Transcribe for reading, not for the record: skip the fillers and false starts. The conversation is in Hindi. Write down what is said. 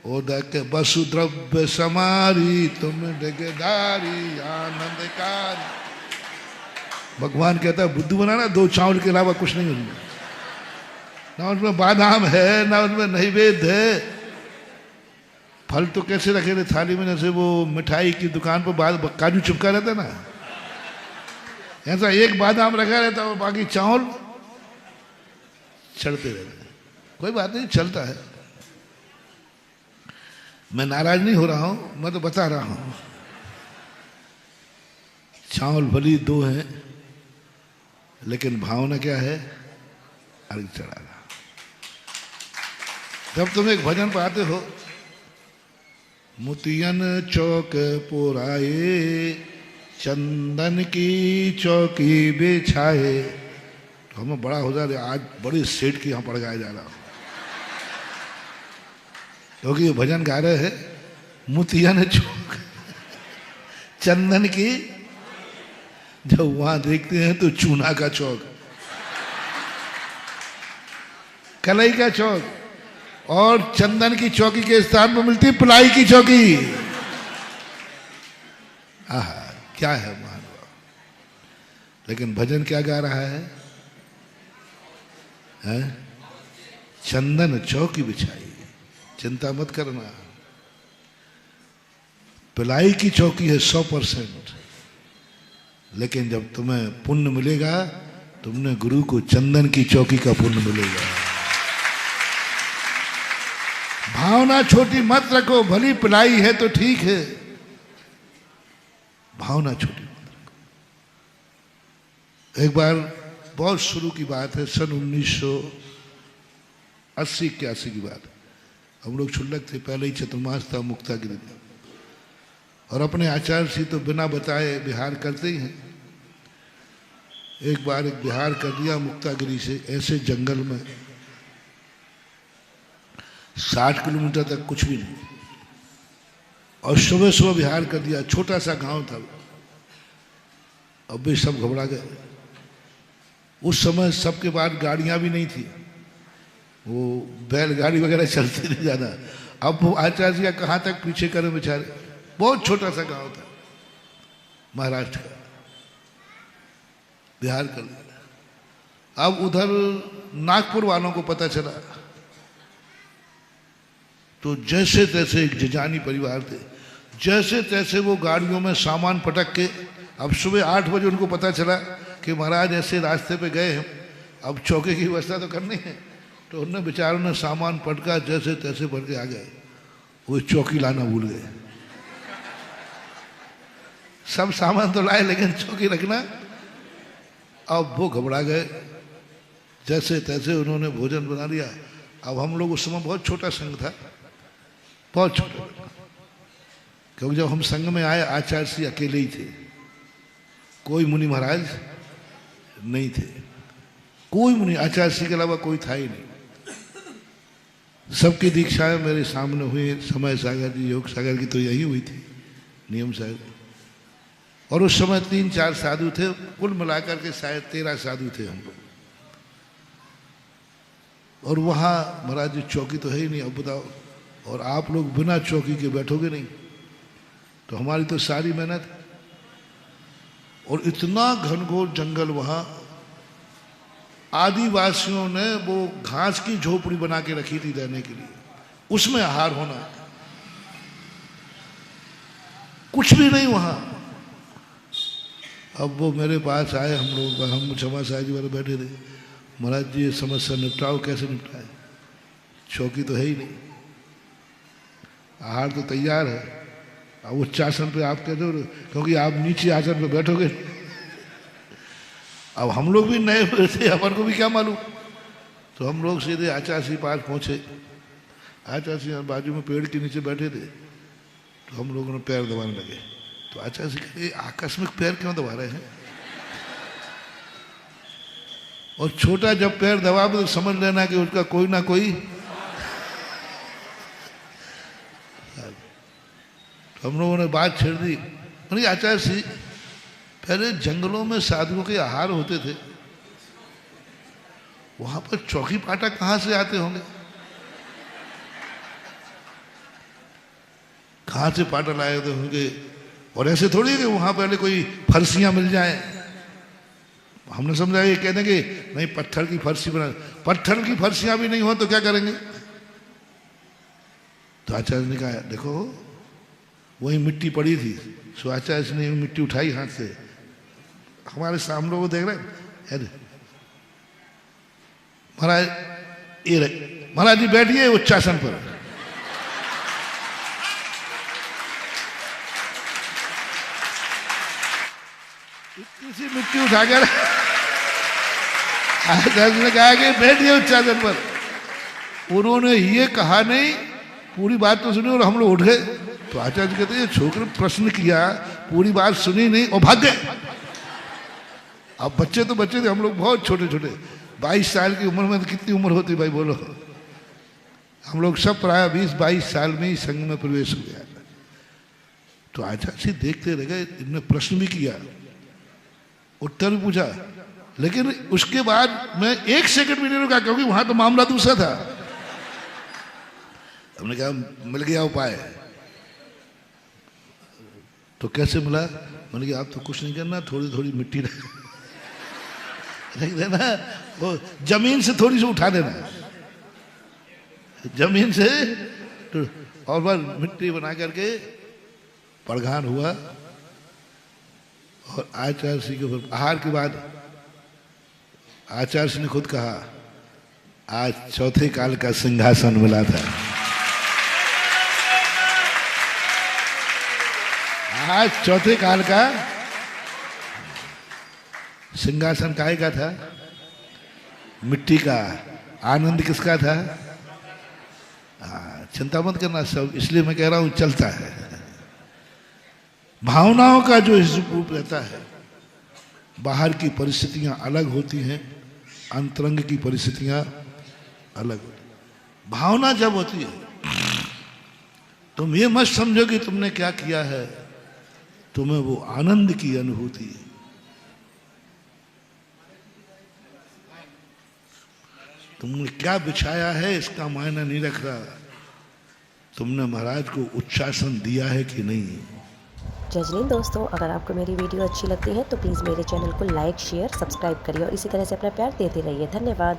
ओदक वसुद्रव्य समारी तुम डिगदारी आनंदकारी। भगवान कहता है बुद्धू बनाना, 2 चावल के अलावा कुछ नहीं उनमें, ना उसमें बादाम है ना उसमें नैवेद्य है। फल तो कैसे रखे थे थाली में, जैसे वो मिठाई की दुकान पर काजू चिपका रहता ना, ऐसा एक बादाम रखा रहता और बाकी चावल चढ़ते रहते। कोई बात नहीं, चलता है। मैं नाराज नहीं हो रहा हूं, मैं तो बता रहा हूं। चावल भली 2 हैं, लेकिन भावना क्या है? अर्घ चढ़ाना। जब तुम एक भजन पाते हो, मुतियन चौक पुराए चंदन की चौकी बिछाए, तो हमें बड़ा हो जाए आज बड़ी सेठ की यहां पड़ गाया जा रहा हूं, क्योंकि ये भजन गा रहे हैं मुतियन चौक चंदन की। जब वहां देखते हैं तो चूना का चौक, कलई का चौक, और चंदन की चौकी के स्थान पर मिलती पिलाई की चौकी। आहा, क्या है महानुभाव। लेकिन भजन क्या गा रहा है? चंदन चौकी बिछाई, चिंता मत करना, पिलाई की चौकी है 100%। लेकिन जब तुम्हें पुण्य मिलेगा, तुमने गुरु को चंदन की चौकी का पुण्य मिलेगा। भावना छोटी मत रखो, भली पिलाई है तो ठीक है, भावना छोटी मत रखो। एक बार बहुत शुरू की बात है, सन 1980-81 की बात है। हम लोग क्षुल्लक थे, पहले ही चतुर्मास था, मुक्तागिरी था, और अपने आचार्य से तो बिना बताए बिहार करते ही हैं। एक बार एक बिहार कर दिया मुक्तागिरी से, ऐसे जंगल में 60 किलोमीटर तक कुछ भी नहीं, और सुबह सुबह बिहार कर दिया। छोटा सा गांव था, अब भी सब घबरा गए। उस समय सबके पास गाड़ियां भी नहीं थी, वो बैलगाड़ी वगैरह चलती नहीं ज्यादा। अब वो आचार्य जी का कहाँ तक पीछे करें बेचारे। बहुत छोटा सा गांव था, महाराष्ट्र का, बिहार कर दिया। अब उधर नागपुर वालों को पता चला, तो जैसे तैसे एक जिजानी परिवार थे, जैसे तैसे वो गाड़ियों में सामान पटक के, अब सुबह 8 बजे उनको पता चला कि महाराज ऐसे रास्ते पे गए हैं, अब चौके की व्यवस्था तो करनी है। तो उन्होंने बेचारों ने सामान पटका, जैसे तैसे भर के आ गए। वो चौकी लाना भूल गए। सब सामान तो लाए, लेकिन चौकी रखना। अब वो घबरा गए, जैसे तैसे उन्होंने भोजन बना लिया। अब हम लोग उस समय बहुत छोटा संघ था, बहुत छोटा, क्योंकि जब हम संघ में आए आचार्य श्री अकेले ही थे, कोई मुनि महाराज नहीं थे, कोई मुनि, आचार्य श्री के अलावा कोई था ही नहीं। सबकी दीक्षाएं मेरे सामने हुई, समय सागर जी, योग सागर की तो यही हुई थी, नियम सागर। और उस समय 3-4 साधु थे, कुल मिलाकर के शायद 13 साधु थे हम लोग। और वहां महाराज जी चौकी तो है ही नहीं, अब बताओ, और आप लोग बिना चौकी के बैठोगे नहीं, तो हमारी तो सारी मेहनत। और इतना घनघोर जंगल, वहां आदिवासियों ने वो घास की झोपड़ी बना के रखी थी रहने के लिए, उसमें आहार होना, कुछ भी नहीं वहां। अब वो मेरे पास आए, हम लोग, हम क्षमा साहब जी वाले बैठे थे, महाराज जी ये समस्या निपटाओ। कैसे निपटाए? चौकी तो है ही नहीं, आहार तो तैयार है, अब उच्च आसन पे आप कहते हो, क्योंकि आप नीचे आसन पे बैठोगे। अब हम लोग भी नए थे, अपन को भी क्या मालूम। तो हम लोग सीधे आचार्य श्री पास पहुंचे। आचार्य श्री बाजू में पेड़ के नीचे बैठे थे, तो हम लोगों ने पैर दबाने लगे। तो आचार्य श्री कहे आकस्मिक पैर क्यों दबा रहे हैं? और छोटा जब पैर दबा तो समझ लेना कि उसका कोई ना कोई। तो हम लोगों ने बात छेड़ दी, बोले आचार्य श्री पहले जंगलों में साधुओं के आहार होते थे, वहां पर चौकी पाटा कहां से आते होंगे? कहाँ से पाटल आए थे होंगे। और ऐसे थोड़ी है कि वहाँ पहले कोई फर्शियाँ मिल जाए। हमने समझा ये कहने के नहीं पत्थर की फर्शी बना, पत्थर की फर्शियाँ भी नहीं हो तो क्या करेंगे। तो आचार्य ने कहा देखो वही मिट्टी पड़ी थी, सो आचार्य ने मिट्टी उठाई हाथ से, हमारे सामने वो देख रहे हैं महाराज, ये महाराज जी बैठिए उच्चासन पर। इतनी सी मिट्टी उठाकर आचार्य ने कहा कि बैठिए उच्चासन पर। उन्होंने ये कहा नहीं, पूरी बात तो सुनी और हम लोग उठ गए। तो आचार्य कहते हैं छोकरे प्रश्न किया, पूरी बात सुनी नहीं और भाग गए। अब बच्चे तो बच्चे थे, हम लोग बहुत छोटे छोटे, 22 साल की उम्र में तो कितनी उम्र होती भाई बोलो। हम लोग सब प्राय 20-22 साल में ही संघ में प्रवेश हो गया। तो आचार्य देखते रह गए, इन्होंने प्रश्न भी किया, उत्तर भी पूछा, लेकिन उसके बाद मैं 1 सेकंड भी नहीं रुका क्योंकि वहां तो मामला दूसरा था। हमने कहा मिल गया उपाय। तो कैसे मिला? मैंने कहा आप तो कुछ नहीं करना, थोड़ी थोड़ी मिट्टी रख देना, वो जमीन से थोड़ी सी उठा देना, जमीन से तो, और बार मिट्टी बना करके प्रधान हुआ। और आचार्य श्री के ऊपर आहार के बाद आचार्य ने खुद कहा आज चौथे काल का सिंहासन मिला था। आज चौथे काल का सिंहासन काहे का था? मिट्टी का। आनंद किसका था? चिंता मत करना सब, इसलिए मैं कह रहा हूं चलता है। भावनाओं का जो रूप रहता है, बाहर की परिस्थितियां अलग होती हैं, अंतरंग की परिस्थितियां अलग होती हैं। भावना जब होती है तुम ये मत समझो कि तुमने क्या किया है, तुम्हें वो आनंद की अनुभूति। तुमने क्या बिछाया है इसका मायना नहीं रख रहा, तुमने महाराज को उच्चासन दिया है कि नहीं। जजरीन दोस्तों, अगर आपको मेरी वीडियो अच्छी लगती है तो प्लीज़ मेरे चैनल को लाइक शेयर सब्सक्राइब करिए और इसी तरह से अपना प्यार देते रहिए। धन्यवाद।